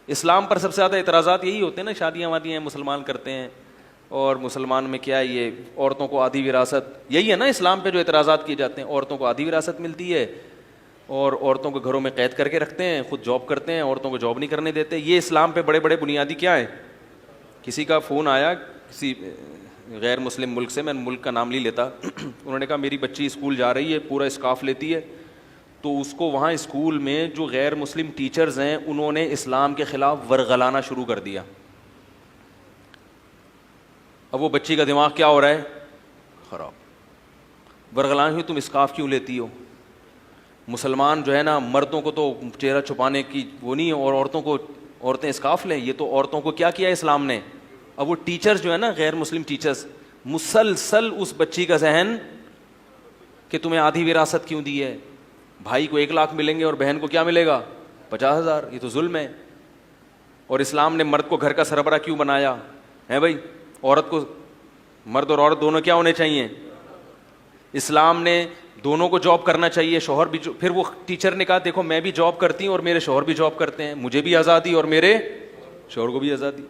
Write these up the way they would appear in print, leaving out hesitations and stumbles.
اسلام پر سب سے زیادہ اعتراضات یہی ہوتے ہیں نا، شادیاں وادیاں مسلمان کرتے ہیں، اور مسلمان میں کیا ہے یہ عورتوں کو آدھی وراثت، یہی ہے نا اسلام پہ جو اعتراضات کیے جاتے ہیں، عورتوں کو آدھی وراثت ملتی ہے اور عورتوں کو گھروں میں قید کر کے رکھتے ہیں، خود جاب کرتے ہیں، عورتوں کو جاب نہیں کرنے دیتے. یہ اسلام پہ بڑے بڑے بنیادی کیا ہیں. کسی کا فون آیا کسی غیر مسلم ملک سے، میں ملک کا نام نہیں لیتا، انہوں نے کہا میری بچی اسکول جا رہی ہے، پورا اسکارف لیتی ہے، تو اس کو وہاں اسکول میں جو غیر مسلم ٹیچرز ہیں انہوں نے اسلام کے خلاف ورغلانا شروع کر دیا. اب وہ بچی کا دماغ کیا ہو رہا ہے، خراب. ورغلانا ہوئی تم اسکارف کیوں لیتی ہو، مسلمان جو ہے نا مردوں کو تو چہرہ چھپانے کی وہ نہیں ہے، اور عورتیں اسکارف لیں، یہ تو عورتوں کو کیا کیا اسلام نے. اب وہ ٹیچرز جو ہے نا غیر مسلم ٹیچرز مسلسل اس بچی کا ذہن کہ تمہیں آدھی وراثت کیوں دی ہے، بھائی کو 1,00,000 ملیں گے اور بہن کو کیا ملے گا 50,000، یہ تو ظلم ہے. اور اسلام نے مرد کو گھر کا سربراہ کیوں بنایا ہے بھائی، عورت کو، مرد اور عورت دونوں کیا ہونے چاہیے. اسلام نے دونوں کو جاب کرنا چاہیے، شوہر بھی پھر وہ ٹیچر نے کہا دیکھو میں بھی جاب کرتی ہوں اور میرے شوہر بھی جاب کرتے ہیں، مجھے بھی آزادی اور میرے شوہر کو بھی آزادی.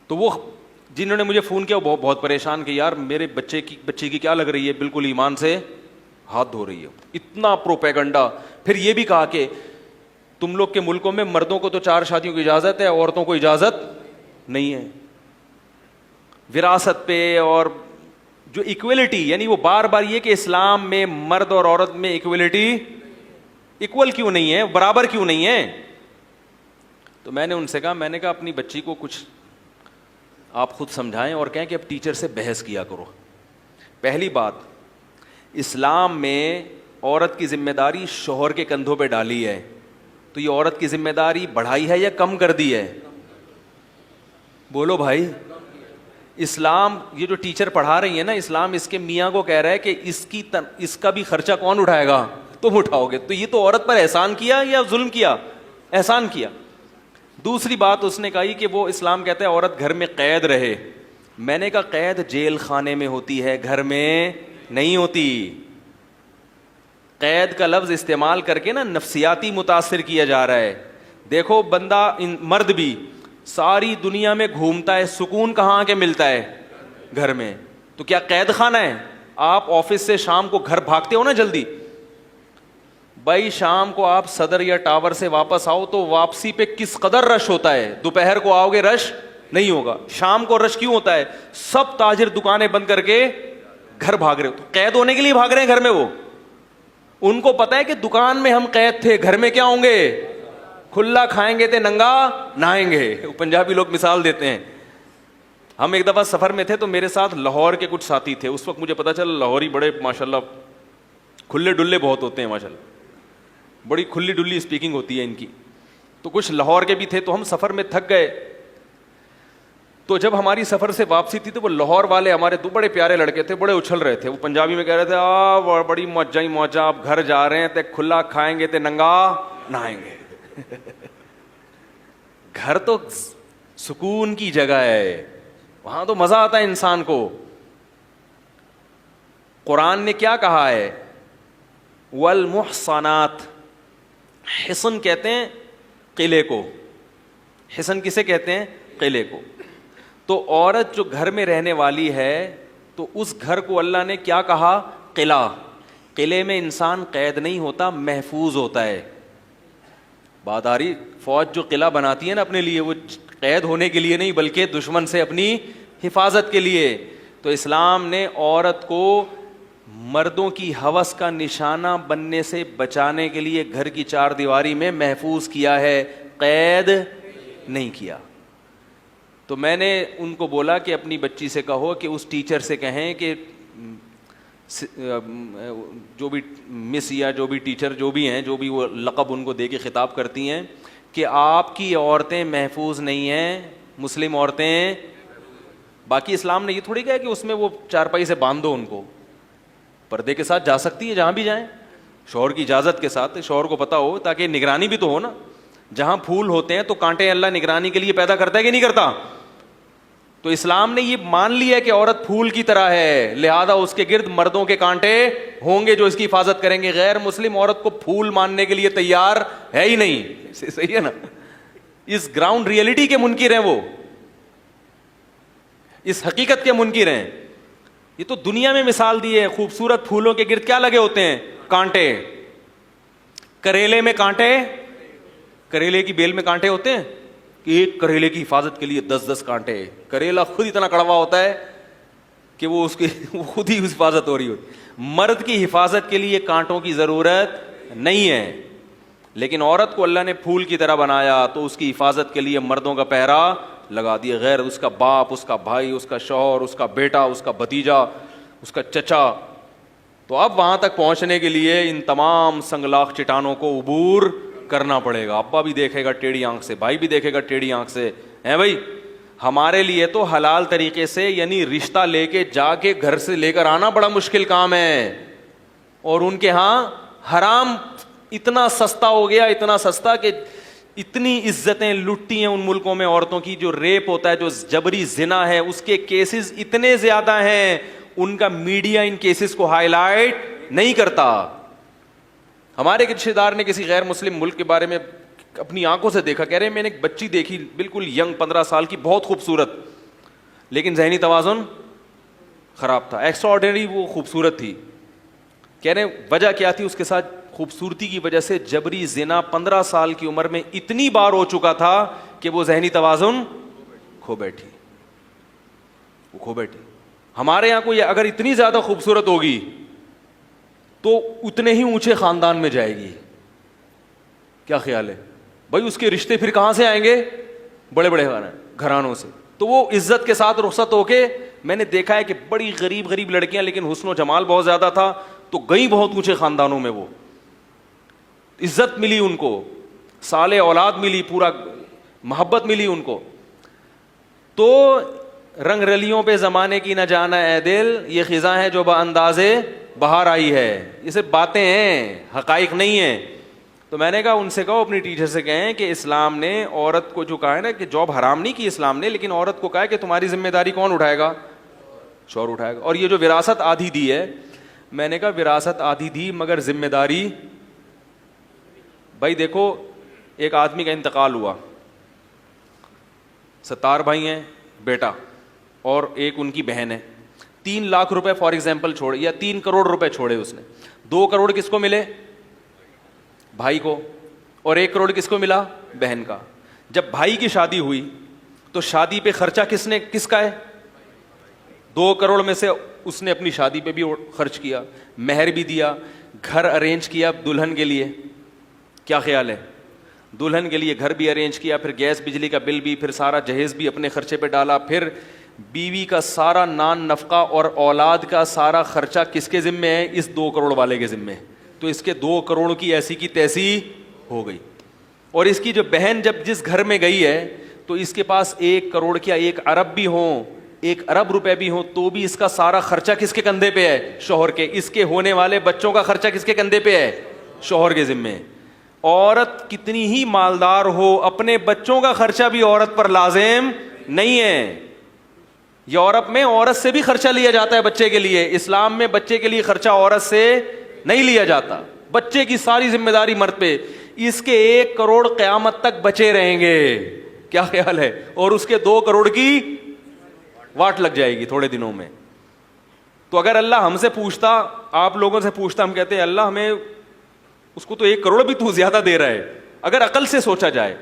تو وہ جنہوں نے مجھے فون کیا وہ بہت پریشان کہ یار میرے بچے کی کیا لگ رہی ہے، بالکل ایمان سے ہاتھ دھو رہی ہے. اتنا پروپیگنڈا. پھر یہ بھی کہا کہ تم لوگ کے ملکوں میں مردوں کو تو 4 شادیوں کی اجازت ہے، عورتوں کو اجازت نہیں ہے وراثت پہ. اور جو ایکویلٹی، یعنی وہ بار بار یہ کہ اسلام میں مرد اور عورت میں ایکویلٹی، ایکول کیوں نہیں ہے، برابر کیوں نہیں ہے. تو میں نے ان سے کہا، میں نے کہا اپنی بچی کو کچھ آپ خود سمجھائیں اور کہیں کہ اب ٹیچر سے بحث کیا کرو. پہلی بات، اسلام میں عورت کی ذمہ داری شوہر کے کندھوں پہ ڈالی ہے، تو یہ عورت کی ذمہ داری بڑھائی ہے یا کم کر دی ہے، بولو بھائی. اسلام یہ جو ٹیچر پڑھا رہی ہے نا، اسلام اس کے میاں کو کہہ رہا ہے کہ اس کا بھی خرچہ کون اٹھائے گا، تم اٹھاؤ گے. تو یہ تو عورت پر احسان کیا یا ظلم کیا، احسان کیا. دوسری بات اس نے کہی کہ وہ اسلام کہتا ہے عورت گھر میں قید رہے. میں نے کہا قید جیل خانے میں ہوتی ہے، گھر میں نہیں ہوتی. قید کا لفظ استعمال کر کے نا نفسیاتی متاثر کیا جا رہا ہے. دیکھو بندہ مرد بھی ساری دنیا میں گھومتا ہے، سکون کہاں کے ملتا ہے، گھر میں. تو کیا قید خانہ ہے؟ آپ آفس سے شام کو گھر بھاگتے ہو نا جلدی، بھائی شام کو آپ صدر یا ٹاور سے واپس آؤ تو واپسی پہ کس قدر رش ہوتا ہے. دوپہر کو آؤ گے رش نہیں ہوگا. شام کو رش کیوں ہوتا ہے؟ سب تاجر دکانیں بند کر کے گھر بھاگ رہے ہو. تو قید ہونے کے لیے بھاگ رہے ہیں گھر میں. وہ ان کو پتا ہے کہ دکان میں ہم قید تھے، گھر میں کیا ہوں گے، کھلا کھائیں گے تے ننگا نہائیں گے. پنجابی لوگ مثال دیتے ہیں. ہم ایک دفعہ سفر میں تھے تو میرے ساتھ لاہور کے کچھ ساتھی تھے. اس وقت مجھے پتا چلا لاہوری بڑے ماشاءاللہ کھلے ڈلے بہت ہوتے ہیں، ماشاءاللہ بڑی کھلی ڈلی اسپیکنگ ہوتی ہے ان کی. تو کچھ لاہور کے بھی تھے. تو ہم سفر میں تھک گئے. تو جب ہماری سفر سے واپسی تھی تو وہ لاہور والے ہمارے 2 بڑے پیارے لڑکے تھے، بڑے اچھل رہے تھے. وہ پنجابی میں کہہ رہے تھے بڑی موجہ ہی موجہ، آپ گھر جا رہے ہیں تے کھلا کھائیں گے تے ننگا نہائیں گے. گھر تو سکون کی جگہ ہے، وہاں تو مزہ آتا ہے انسان کو. قرآن نے کیا کہا ہے، والمحصنات. حصن کہتے ہیں قلعے کو. حصن کسے کہتے ہیں؟ قلعے کو. تو عورت جو گھر میں رہنے والی ہے تو اس گھر کو اللہ نے کیا کہا؟ قلعہ. قلعے میں انسان قید نہیں ہوتا، محفوظ ہوتا ہے. بات آ رہی؟ فوج جو قلعہ بناتی ہے نا اپنے لیے، وہ قید ہونے کے لیے نہیں بلکہ دشمن سے اپنی حفاظت کے لیے. تو اسلام نے عورت کو مردوں کی ہوس کا نشانہ بننے سے بچانے کے لیے گھر کی 4 دیواری میں محفوظ کیا ہے، قید نہیں کیا. تو میں نے ان کو بولا کہ اپنی بچی سے کہو کہ اس ٹیچر سے کہیں کہ جو بھی مس یا جو بھی ٹیچر جو بھی ہیں، جو بھی وہ لقب ان کو دے کے خطاب کرتی ہیں، کہ آپ کی عورتیں محفوظ نہیں ہیں، مسلم عورتیں. باقی اسلام نے یہ تھوڑی کہا کہ اس میں وہ چارپائی سے باندھ دو ان کو، پردے کے ساتھ جا سکتی ہے جہاں بھی جائیں، شوہر کی اجازت کے ساتھ، شوہر کو پتہ ہو، تاکہ نگرانی بھی تو ہو نا. جہاں پھول ہوتے ہیں تو کانٹے اللہ نگرانی کے لیے پیدا کرتا ہے کہ نہیں کرتا. تو اسلام نے یہ مان لیا کہ عورت پھول کی طرح ہے، لہذا اس کے گرد مردوں کے کانٹے ہوں گے جو اس کی حفاظت کریں گے. غیر مسلم عورت کو پھول ماننے کے لیے تیار ہے ہی نہیں. صحیح ہے نا. اس گراؤنڈ ریئلٹی کے منکر ہیں، وہ اس حقیقت کے منکر ہیں. یہ تو دنیا میں مثال دی ہے. خوبصورت پھولوں کے گرد کیا لگے ہوتے ہیں؟ کانٹے. کریلے میں کانٹے، کریلے کی بیل میں کانٹے ہوتے ہیں کہ ایک کریلے کی حفاظت کے لیے 10 کانٹے. کریلا خود اتنا کڑوا ہوتا ہے کہ وہ اس کی خود ہی حفاظت ہو رہی ہوتی. مرد کی حفاظت کے لیے کانٹوں کی ضرورت نہیں ہے، لیکن عورت کو اللہ نے پھول کی طرح بنایا تو اس کی حفاظت کے لیے مردوں کا پہرا لگا دیا. غیر اس کا باپ، اس کا بھائی، اس کا شوہر، اس کا بیٹا، اس کا بھتیجا، اس کا چچا. تو اب وہاں تک پہنچنے کے لیے ان تمام سنگلاخ چٹانوں کو عبور کرنا پڑے گا. ابا بھی دیکھے گا ٹیڑھی آنکھ سے، بھائی بھی دیکھے گا ٹیڑھی آنکھ سے. ہیں بھائی، ہمارے لیے تو حلال طریقے سے یعنی رشتہ لے کے جا کے گھر سے لے کر آنا بڑا مشکل کام ہے، اور ان کے ہاں حرام اتنا سستا ہو گیا، اتنا سستا کہ اتنی عزتیں لٹتی ہیں ان ملکوں میں عورتوں کی. جو ریپ ہوتا ہے، جو جبری زنا ہے، اس کے کیسز اتنے زیادہ ہیں، ان کا میڈیا ان کیسز کو ہائی لائٹ نہیں کرتا. ہمارے ایک رشتے دار نے کسی غیر مسلم ملک کے بارے میں اپنی آنکھوں سے دیکھا. کہہ رہے ہیں میں نے ایک بچی دیکھی بالکل ینگ 15 سال کی، بہت خوبصورت، لیکن ذہنی توازن خراب تھا. ایکسٹرا آرڈینری وہ خوبصورت تھی. کہہ رہے ہیں وجہ کیا تھی؟ اس کے ساتھ خوبصورتی کی وجہ سے جبری زنا 15 سال کی عمر میں اتنی بار ہو چکا تھا کہ وہ ذہنی توازن کھو بیٹھی. ہمارے یہاں کوئی اگر اتنی زیادہ خوبصورت ہوگی تو اتنے ہی اونچے خاندان میں جائے گی. کیا خیال ہے بھائی؟ اس کے رشتے پھر کہاں سے آئیں گے؟ بڑے بڑے گھرانوں سے. تو وہ عزت کے ساتھ رخصت ہو کے، میں نے دیکھا ہے کہ بڑی غریب لڑکیاں، لیکن حسن و جمال بہت زیادہ تھا، تو گئی بہت اونچے خاندانوں میں. وہ عزت ملی ان کو، صالح اولاد ملی، پورا محبت ملی ان کو. تو رنگ رلیوں پہ زمانے کی نہ جانا اے دل، یہ خزاں ہے جو باندازے بہار آئی ہے. یہ صرف باتیں ہیں، حقائق نہیں ہیں. تو میں نے کہا ان سے کہو، اپنی ٹیچر سے کہیں کہ اسلام نے عورت کو جو کہا ہے نا کہ جاب حرام نہیں کی اسلام نے، لیکن عورت کو کہا ہے کہ تمہاری ذمہ داری کون اٹھائے گا؟ شوہر اٹھائے گا. اور یہ جو وراثت آدھی دی ہے، میں نے کہا وراثت آدھی دی مگر ذمہ داری. بھائی دیکھو، ایک آدمی کا انتقال ہوا، 70 بھائی ہیں، بیٹا اور ایک ان کی بہن ہے. 3 لاکھ روپے فار ایگزامپل چھوڑے، یا 3 کروڑ روپے چھوڑے اس نے. 2 کروڑ کس کو ملے؟ بھائی کو. اور 1 کروڑ کس کو ملا؟ بہن کا. جب بھائی کی شادی ہوئی تو شادی پہ خرچہ کس کا ہے؟ 2 کروڑ میں سے اس نے اپنی شادی پہ بھی خرچ کیا، مہر بھی دیا، گھر ارینج کیا دلہن کے لیے. کیا خیال ہے؟ دلہن کے لیے گھر بھی ارینج کیا، پھر گیس بجلی کا بل بھی، پھر سارا جہیز بھی اپنے خرچے پہ ڈالا، پھر بیوی کا سارا نان نفقہ اور اولاد کا سارا خرچہ کس کے ذمے ہے؟ اس 2 کروڑ والے کے ذمے. تو اس کے 2 کروڑ کی ایسی کی تیسی ہو گئی. اور اس کی جو بہن جب جس گھر میں گئی ہے تو اس کے پاس 1 کروڑ کیا 1 ارب بھی ہوں، 1 ارب روپے بھی ہوں، تو بھی اس کا سارا خرچہ کس کے کندھے پہ ہے؟ شوہر کے. اس کے ہونے والے بچوں کا خرچہ کس کے کندھے پہ ہے؟ شوہر کے ذمے. عورت کتنی ہی مالدار ہو، اپنے بچوں کا خرچہ بھی عورت پر لازم نہیں ہے. یورپ میں عورت سے بھی خرچہ لیا جاتا ہے بچے کے لیے، اسلام میں بچے کے لیے خرچہ عورت سے نہیں لیا جاتا. بچے کی ساری ذمہ داری مرد پہ. اس کے 1 کروڑ قیامت تک بچے رہیں گے. کیا خیال ہے؟ اور اس کے 2 کروڑ کی واٹ لگ جائے گی تھوڑے دنوں میں. تو اگر اللہ ہم سے پوچھتا، آپ لوگوں سے پوچھتا، ہم کہتے ہیں اللہ ہمیں اس کو تو 1 کروڑ بھی تو زیادہ دے رہا ہے، اگر عقل سے سوچا جائے.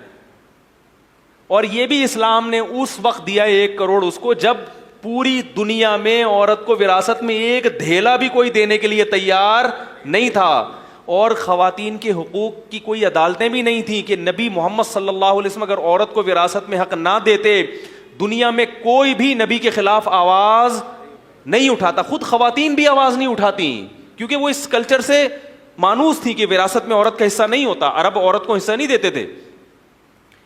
اور یہ بھی اسلام نے اس وقت دیا 1 کروڑ اس کو جب پوری دنیا میں عورت کو وراثت میں 1 دھیلا بھی کوئی دینے کے لیے تیار نہیں تھا. اور خواتین کے حقوق کی کوئی عدالتیں بھی نہیں تھیں کہ نبی محمد صلی اللہ علیہ وسلم اگر عورت کو وراثت میں حق نہ دیتے، دنیا میں کوئی بھی نبی کے خلاف آواز نہیں اٹھاتا. خود خواتین بھی آواز نہیں اٹھاتی کیونکہ وہ اس کلچر سے مانوس تھی کہ وراثت میں عورت کا حصہ نہیں ہوتا. عرب عورت کو حصہ نہیں دیتے تھے.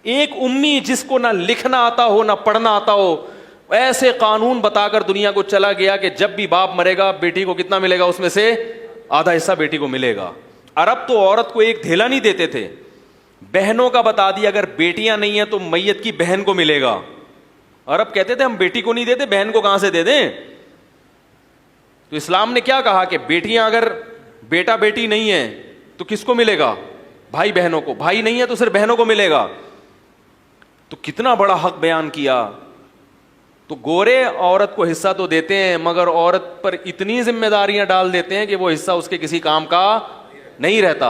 ایک امی جس کو نہ لکھنا آتا ہو نہ پڑھنا آتا ہو، ایسے قانون بتا کر دنیا کو چلا گیا کہ جب بھی باپ مرے گا بیٹی کو کتنا ملے گا؟ اس میں سے آدھا حصہ بیٹی کو ملے گا. عرب تو عورت کو 1 دھیلا نہیں دیتے تھے. بہنوں کا بتا دیا، اگر بیٹیاں نہیں ہیں تو میت کی بہن کو ملے گا. عرب کہتے تھے ہم بیٹی کو نہیں دیتے، بہن کو کہاں سے دے دیں؟ تو اسلام نے کیا کہا کہ بیٹیاں اگر بیٹا بیٹی نہیں ہے تو کس کو ملے گا؟ بھائی بہنوں کو. بھائی نہیں ہے تو صرف بہنوں کو ملے گا. تو کتنا بڑا حق بیان کیا. تو گورے عورت کو حصہ تو دیتے ہیں مگر عورت پر اتنی ذمہ داریاں ڈال دیتے ہیں کہ وہ حصہ اس کے کسی کام کا نہیں رہتا.